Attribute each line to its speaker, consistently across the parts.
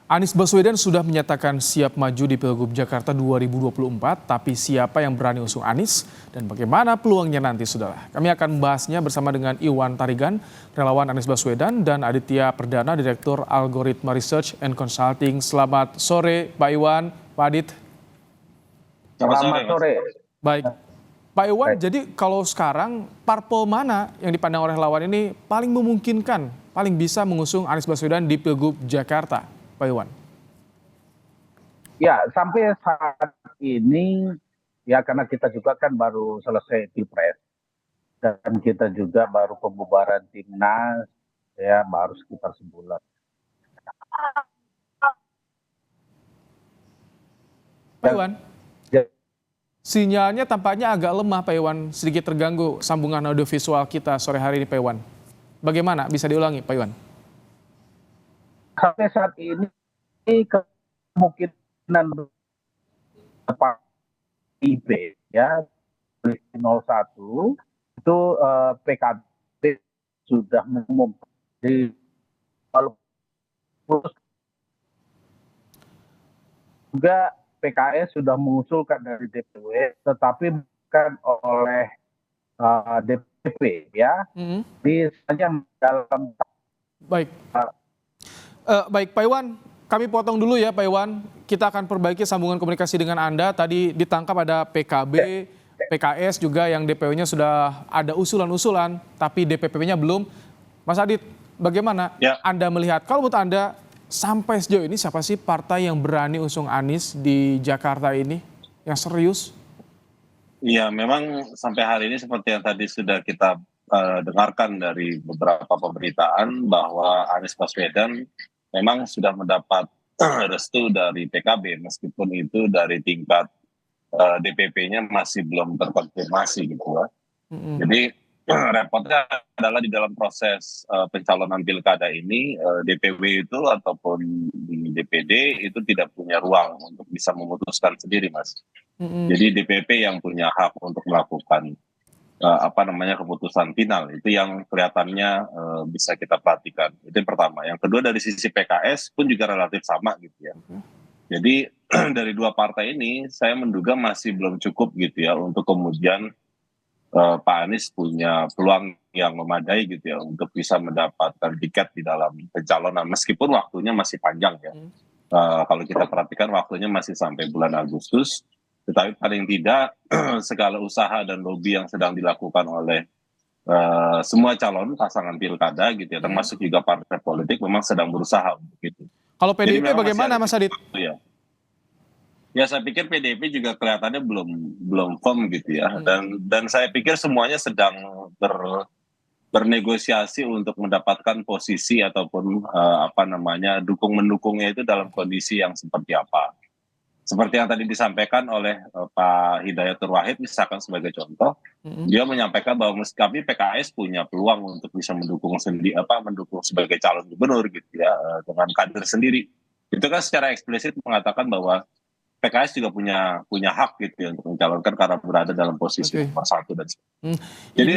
Speaker 1: Anies Baswedan sudah menyatakan siap maju di Pilgub Jakarta 2024, tapi siapa yang berani usung Anies dan bagaimana peluangnya nanti, saudara? Kami akan membahasnya bersama dengan Iwan Tarigan, relawan Anies Baswedan, dan Aditya Perdana, Direktur Algoritma Research and Consulting. Selamat sore, Pak Iwan, Pak Adit.
Speaker 2: Selamat sore.
Speaker 1: Baik, Pak Iwan, jadi kalau sekarang parpol mana yang dipandang oleh relawan ini paling memungkinkan, paling bisa mengusung Anies Baswedan di Pilgub Jakarta? Pak Iwan.
Speaker 2: Ya, sampai saat ini ya karena kita juga kan baru selesai Pilpres dan kita juga baru pembubaran Timnas ya baru sekitar sebulan.
Speaker 1: Pak Iwan,
Speaker 2: Ya,
Speaker 1: sinyalnya tampaknya agak lemah Pak Iwan, sedikit terganggu sambungan audiovisual kita sore hari ini Pak Iwan. Bagaimana, bisa diulangi Pak Iwan?
Speaker 2: sampai saat ini kemungkinan Pak IB ya 01 itu PKB sudah mengumumkan kalau juga PKS sudah mengusulkan dari DPW tetapi bukan oleh DPP ya. Misalnya dalam
Speaker 1: Baik. Baik Pak Iwan, kami potong dulu ya Pak Iwan. Kita akan perbaiki sambungan komunikasi dengan Anda. Tadi ditangkap ada PKB, PKS juga yang DPW-nya sudah ada usulan-usulan, tapi DPP-nya belum. Mas Adit, bagaimana Anda melihat, kalau menurut Anda sampai sejauh ini siapa sih partai yang berani usung Anies di Jakarta ini, yang serius?
Speaker 3: Iya, memang sampai hari ini seperti yang tadi sudah kita dengarkan dari beberapa pemberitaan bahwa Anies Baswedan memang sudah mendapat restu dari PKB, meskipun itu dari tingkat DPP-nya masih belum terkonfirmasi gitu ya. Jadi repotnya adalah di dalam proses pencalonan pilkada ini DPW itu ataupun di DPD itu tidak punya ruang untuk bisa memutuskan sendiri, Mas. Jadi DPP yang punya hak untuk melakukan keputusan final, itu yang kelihatannya bisa kita perhatikan. Itu yang pertama. Yang kedua, dari sisi PKS pun juga relatif sama gitu ya. Jadi dari dua partai ini saya menduga masih belum cukup gitu ya untuk kemudian Pak Anies punya peluang yang memadai gitu ya untuk bisa mendapatkan tiket di dalam pencalonan, meskipun waktunya masih panjang ya. Kalau kita perhatikan waktunya masih sampai bulan Agustus, tetapi paling tidak segala usaha dan lobby yang sedang dilakukan oleh semua calon pasangan pilkada gitu ya, termasuk juga partai politik, memang sedang berusaha untuk itu.
Speaker 1: Kalau PDIP bagaimana Mas Adit?
Speaker 3: Ya saya pikir PDIP juga kelihatannya belum firm gitu ya, dan saya pikir semuanya sedang bernegosiasi untuk mendapatkan posisi ataupun dukung mendukungnya itu dalam kondisi yang seperti apa. Seperti yang tadi disampaikan oleh Pak Hidayatul Wahid misalkan sebagai contoh, dia menyampaikan bahwa kami PKS punya peluang untuk bisa mendukung sebagai calon gubernur gitu ya, dengan kader sendiri. Itu kan secara eksplisit mengatakan bahwa PKS juga punya hak gitu ya untuk mencalonkan karena berada dalam posisi nomor 1 dan sebagainya. Jadi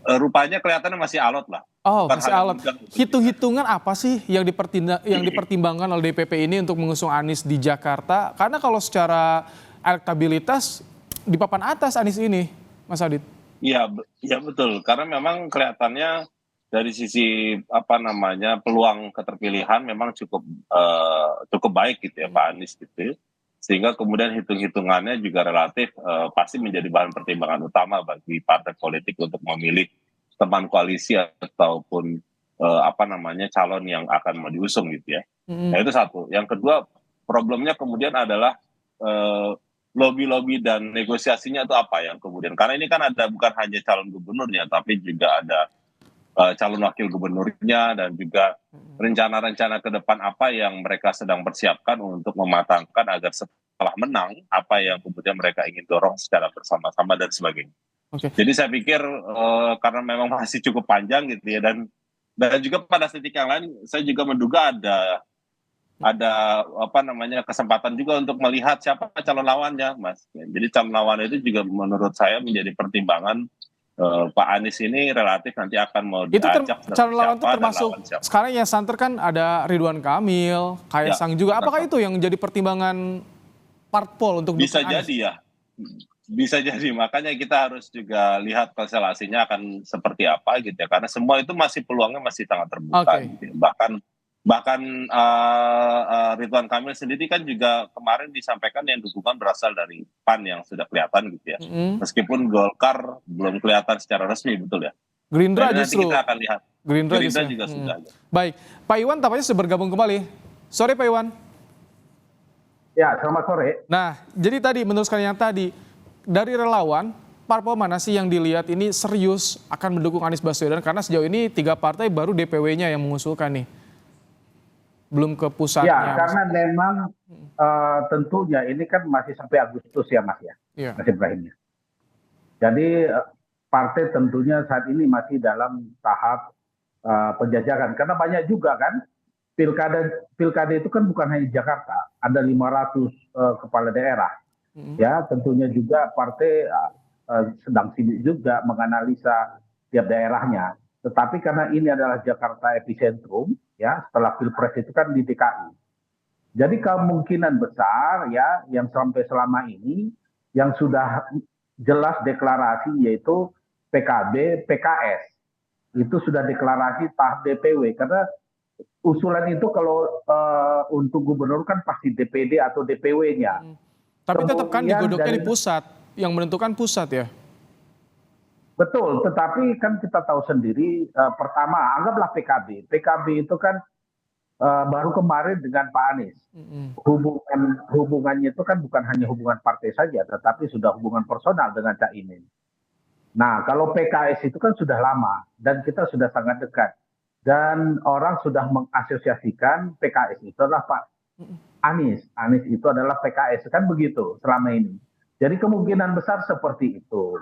Speaker 3: rupanya kelihatannya masih alot lah.
Speaker 1: Oh, masih alot. Hitung-hitungan apa sih yang dipertimbangkan oleh DPP ini untuk mengusung Anies di Jakarta? Karena kalau secara elektabilitas di papan atas Anies ini, Mas Adit.
Speaker 3: Iya betul. Karena memang kelihatannya dari sisi peluang keterpilihan memang cukup baik gitu ya Pak Anies gitu. Sehingga kemudian hitung-hitungannya juga relatif pasti menjadi bahan pertimbangan utama bagi partai politik untuk memilih teman koalisi ataupun calon yang akan mau diusung gitu ya. Nah itu satu. Yang kedua, problemnya kemudian adalah lobby-lobby dan negosiasinya itu apa yang kemudian, karena ini kan ada bukan hanya calon gubernurnya tapi juga ada calon wakil gubernurnya dan juga rencana-rencana ke depan apa yang mereka sedang persiapkan untuk mematangkan agar setelah menang apa yang kemudian mereka ingin dorong secara bersama-sama dan sebagainya. Jadi saya pikir karena memang masih cukup panjang gitu ya, dan juga pada titik yang lain saya juga menduga ada kesempatan juga untuk melihat siapa calon lawannya, Mas. Jadi calon lawan itu juga menurut saya menjadi pertimbangan Pak Anies ini relatif nanti akan mau
Speaker 1: Itu
Speaker 3: diajak
Speaker 1: calon lawan itu
Speaker 3: siapa dan
Speaker 1: termasuk
Speaker 3: lawan siapa.
Speaker 1: sekarang yang santer kan ada Ridwan Kamil,
Speaker 3: Ya,
Speaker 1: Kaisang juga. Apakah itu yang jadi pertimbangan parpol untuk
Speaker 3: bisa
Speaker 1: dukung Anies?
Speaker 3: jadi ya. Bisa jadi, makanya kita harus juga lihat konstelasinya akan seperti apa gitu ya, karena semua itu masih peluangnya masih sangat terbuka
Speaker 1: Oke.
Speaker 3: gitu ya. Bahkan Ridwan Kamil sendiri kan juga kemarin disampaikan yang dukungan berasal dari PAN yang sudah kelihatan gitu ya.
Speaker 1: Mm-mm.
Speaker 3: Meskipun Golkar belum kelihatan secara resmi, betul ya.
Speaker 1: Gerindra
Speaker 3: Nah, nanti
Speaker 1: justru.
Speaker 3: kita akan lihat.
Speaker 1: Gerindra
Speaker 3: Gerindra
Speaker 1: justru.
Speaker 3: juga sudah ada.
Speaker 1: Baik, Pak Iwan tampaknya sudah bergabung kembali. Sore Pak Iwan.
Speaker 2: Ya, selamat sore.
Speaker 1: Nah, jadi tadi meneruskan yang tadi, dari relawan, parpol mana sih yang dilihat ini serius akan mendukung Anies Baswedan? Karena sejauh ini 3 partai baru DPW-nya yang mengusulkan nih. Belum ke
Speaker 2: Ya,
Speaker 1: pusatnya.
Speaker 2: karena memang tentunya ini kan masih sampai Agustus ya Mas ya,
Speaker 1: Iya.
Speaker 2: Mas Ibrahim. Jadi partai tentunya saat ini masih dalam tahap penjajakan. Karena banyak juga kan pilkada itu kan bukan hanya Jakarta, ada 500 kepala daerah. Ya, tentunya juga partai sedang sibuk juga menganalisa tiap daerahnya. Tetapi karena ini adalah Jakarta epicentrum, ya setelah Pilpres itu kan di DKI. Jadi kemungkinan besar ya yang sampai selama ini yang sudah jelas deklarasi yaitu PKB, PKS itu sudah deklarasi tahap DPW karena usulan itu kalau untuk gubernur kan pasti DPD atau DPW-nya.
Speaker 1: Tapi tetap kan
Speaker 2: Kemudian
Speaker 1: digodoknya di
Speaker 2: dari-
Speaker 1: pusat, yang menentukan pusat ya.
Speaker 2: Betul, tetapi kan kita tahu sendiri pertama anggaplah PKB. PKB itu kan baru kemarin dengan Pak Anies. Hubungannya itu kan bukan hanya hubungan partai saja, tetapi sudah hubungan personal dengan Cak Imin. Nah, kalau PKS itu kan sudah lama dan kita sudah sangat dekat. Dan orang sudah mengasosiasikan PKS itu adalah Pak Anies. Anies itu adalah PKS, kan begitu selama ini. Jadi kemungkinan besar seperti itu.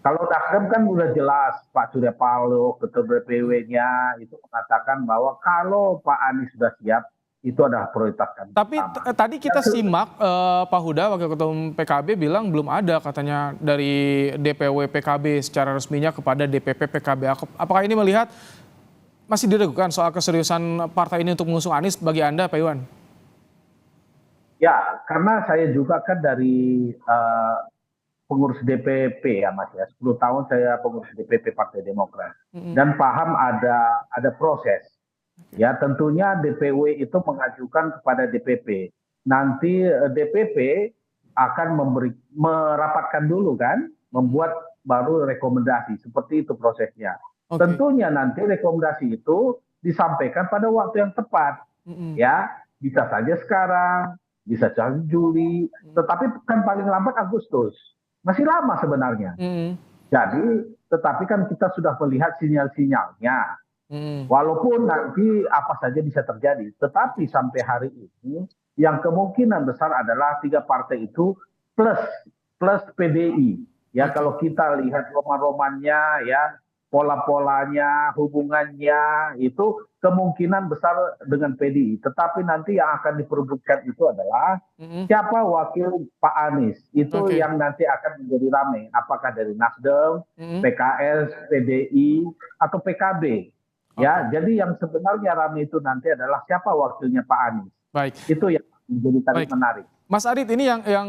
Speaker 2: Kalau Nasdem kan sudah jelas Pak Surya Paloh, ketua DPW-nya itu mengatakan bahwa kalau Pak Anies sudah siap, itu adalah prioritas kami.
Speaker 1: Tapi tadi kita simak Pak Huda, Wakil Ketua Umum PKB bilang belum ada katanya dari DPW PKB secara resminya kepada DPP PKB. Apakah ini melihat masih diragukan soal keseriusan partai ini untuk mengusung Anies bagi Anda, Pak Iwan?
Speaker 2: Ya, karena saya juga kan dari pengurus DPP ya Mas ya. 10 tahun saya pengurus DPP Partai Demokrat. Dan paham ada proses. Ya, tentunya DPW itu mengajukan kepada DPP. Nanti DPP akan merapatkan dulu kan, membuat baru rekomendasi. Seperti itu prosesnya. Tentunya nanti rekomendasi itu disampaikan pada waktu yang tepat. Ya, bisa saja sekarang, bisa saja Juli, tetapi kan paling lambat Agustus. Masih lama sebenarnya. Jadi, tetapi kan kita sudah melihat sinyal-sinyalnya. Walaupun nanti apa saja bisa terjadi, tetapi sampai hari ini yang kemungkinan besar adalah 3 partai itu plus PDI. Ya, kalau kita lihat roman-romannya ya, pola-polanya, hubungannya itu kemungkinan besar dengan PDI. Tetapi nanti yang akan diperebutkan itu adalah siapa wakil Pak Anies. Itu yang nanti akan menjadi ramai. Apakah dari Nasdem, PKS, PDI, atau PKB. Ya, jadi yang sebenarnya ramai itu nanti adalah siapa wakilnya Pak Anies.
Speaker 1: Baik.
Speaker 2: Itu yang menjadi tadi menarik.
Speaker 1: Mas Adit, ini yang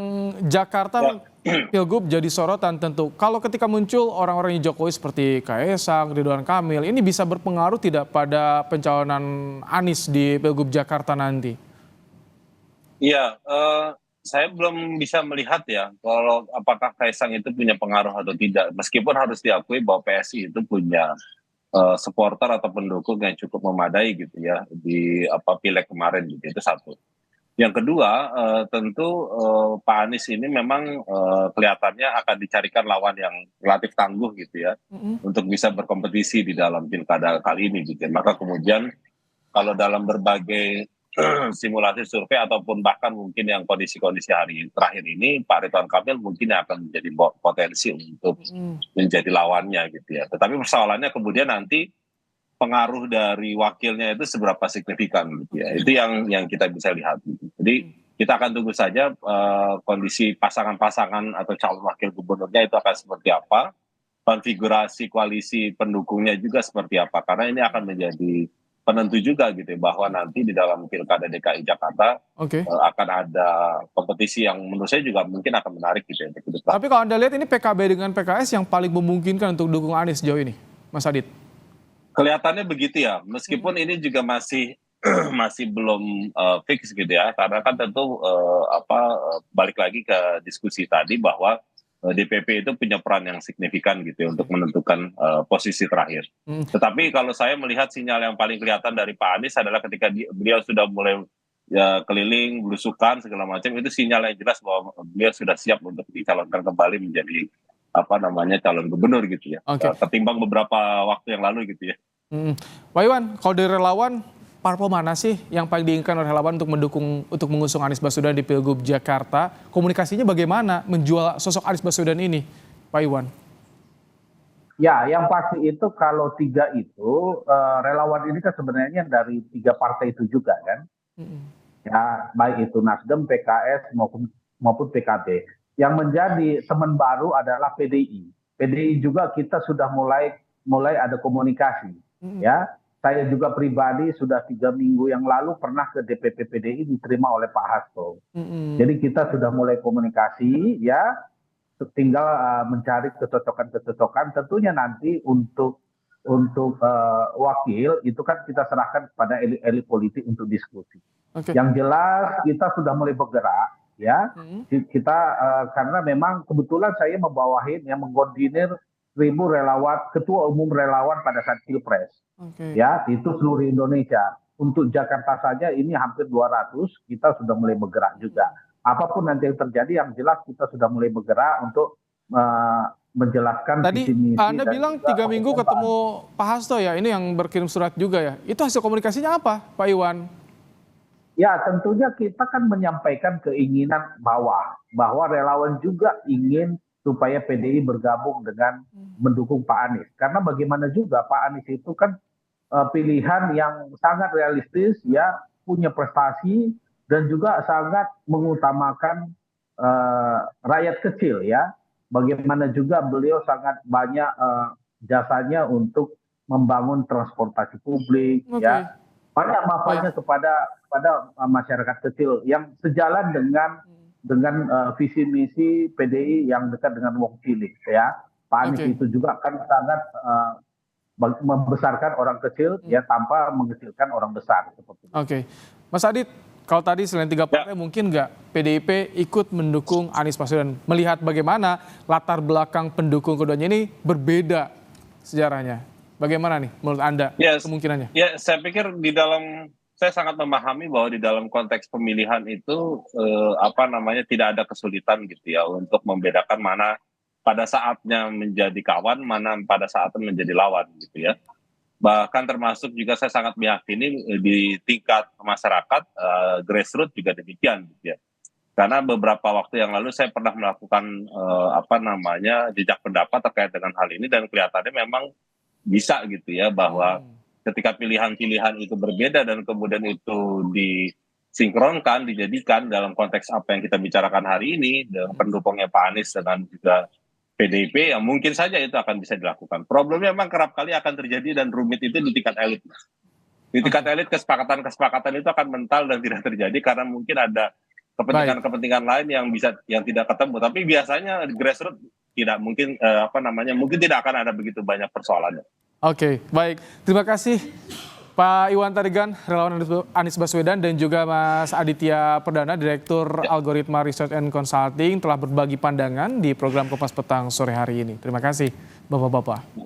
Speaker 1: Jakarta Pilgub jadi sorotan tentu. Kalau ketika muncul orang-orang Jokowi seperti Kaisang, Ridwan Kamil, ini bisa berpengaruh tidak pada pencalonan Anies di Pilgub Jakarta nanti?
Speaker 3: Iya, saya belum bisa melihat ya kalau apakah Kaisang itu punya pengaruh atau tidak. Meskipun harus diakui bahwa PSI itu punya supporter atau pendukung yang cukup memadai gitu ya di pileg kemarin gitu, itu satu. Yang kedua, tentu Pak Anies ini memang kelihatannya akan dicarikan lawan yang relatif tangguh gitu ya, untuk bisa berkompetisi di dalam pilkada kali ini gitu. Maka kemudian kalau dalam berbagai simulasi survei ataupun bahkan mungkin yang kondisi-kondisi hari terakhir ini, Pak Ridwan Kamil mungkin akan menjadi potensi untuk menjadi lawannya gitu ya. Tetapi persoalannya kemudian nanti pengaruh dari wakilnya itu seberapa signifikan gitu ya. Itu yang kita bisa lihat gitu. Jadi kita akan tunggu saja kondisi pasangan-pasangan atau calon wakil gubernurnya itu akan seperti apa. konfigurasi koalisi pendukungnya juga seperti apa, karena ini akan menjadi penentu juga gitu ya, bahwa nanti di dalam Pilkada DKI Jakarta
Speaker 1: Oke.
Speaker 3: akan ada kompetisi yang menurut saya juga mungkin akan menarik gitu ya untuk ke depan.
Speaker 1: Tapi kalau Anda lihat ini PKB dengan PKS yang paling memungkinkan untuk dukung Anies sejauh ini, Mas Adit?
Speaker 3: Kelihatannya begitu ya, meskipun ini juga masih masih belum fix gitu ya, karena kan tentu balik lagi ke diskusi tadi bahwa DPP itu punya peran yang signifikan gitu ya untuk menentukan posisi terakhir. Tetapi kalau saya melihat sinyal yang paling kelihatan dari Pak Anies adalah ketika beliau sudah mulai keliling, belusukan segala macam, itu sinyal yang jelas bahwa beliau sudah siap untuk dicalonkan kembali menjadi calon gubernur gitu ya. Ketimbang beberapa waktu yang lalu gitu ya.
Speaker 1: Pak Iwan, kalau dari relawan, parpol mana sih yang paling diinginkan oleh relawan untuk mengusung Anies Baswedan di Pilgub Jakarta? Komunikasinya bagaimana menjual sosok Anies Baswedan ini, Pak Iwan?
Speaker 2: Ya, yang pasti itu kalau tiga itu relawan ini kan sebenarnya dari tiga partai itu juga kan. Ya, baik itu Nasdem, PKS maupun PKB. Yang menjadi teman baru adalah PDI. PDI juga kita sudah mulai ada komunikasi. Ya, saya juga pribadi sudah 3 minggu yang lalu pernah ke DPP PDI diterima oleh Pak Hasto. Jadi kita sudah mulai komunikasi, ya, tinggal mencari kecocokan. Tentunya nanti untuk wakil itu kan kita serahkan kepada elit politik untuk diskusi. Yang jelas kita sudah mulai bergerak, ya. Kita karena memang kebetulan saya membawahi yang mengkoordinir 1.000 relawan, ketua umum relawan pada saat Pilpres. Ya, itu seluruh Indonesia. Untuk Jakarta saja ini hampir 200, kita sudah mulai bergerak juga. Apapun nanti yang terjadi, yang jelas kita sudah mulai bergerak untuk menjelaskan
Speaker 1: tadi
Speaker 2: visi misi.
Speaker 1: Anda bilang 3 minggu ketemu Pak Hasto ya, ini yang berkirim surat juga ya. Itu hasil komunikasinya apa, Pak Iwan?
Speaker 2: Ya, tentunya kita kan menyampaikan keinginan bahwa relawan juga ingin supaya PDI bergabung dengan mendukung Pak Anies. Karena bagaimana juga Pak Anies itu kan pilihan yang sangat realistis, ya, punya prestasi dan juga sangat mengutamakan rakyat kecil, ya. Bagaimana juga beliau sangat banyak jasanya untuk membangun transportasi publik, ya. Banyak manfaatnya kepada masyarakat kecil yang sejalan dengan visi misi PDI yang dekat dengan wong cilik, ya. Pak Anies itu juga kan sangat membesarkan orang kecil, ya, tanpa mengecilkan orang besar seperti itu.
Speaker 1: Mas Adit, kalau tadi selain 3 partai mungkin nggak PDIP ikut mendukung Anies Baswedan? Melihat bagaimana latar belakang pendukung keduanya ini berbeda sejarahnya. Bagaimana nih menurut Anda kemungkinannya?
Speaker 3: Ya, saya pikir saya sangat memahami bahwa di dalam konteks pemilihan itu tidak ada kesulitan gitu ya untuk membedakan mana pada saatnya menjadi kawan, mana pada saatnya menjadi lawan gitu ya. Bahkan termasuk juga saya sangat meyakini di tingkat masyarakat grassroots juga demikian gitu ya. Karena beberapa waktu yang lalu saya pernah melakukan jejak pendapat terkait dengan hal ini dan kelihatannya memang bisa gitu ya, bahwa ketika pilihan-pilihan itu berbeda dan kemudian itu disinkronkan, dijadikan dalam konteks apa yang kita bicarakan hari ini dengan pendukungnya Pak Anies dengan juga PDIP, yang mungkin saja itu akan bisa dilakukan. Problemnya memang kerap kali akan terjadi dan rumit itu di tingkat elit. Di tingkat elit kesepakatan itu akan mental dan tidak terjadi karena mungkin ada kepentingan lain yang tidak ketemu. Tapi biasanya grassroots tidak mungkin mungkin tidak akan ada begitu banyak persoalannya.
Speaker 1: Baik. Terima kasih Pak Iwan Tarigan, relawan Anies Baswedan, dan juga Mas Aditya Perdana, Direktur Algoritma Research and Consulting, telah berbagi pandangan di program Kompas Petang sore hari ini. Terima kasih Bapak-Bapak.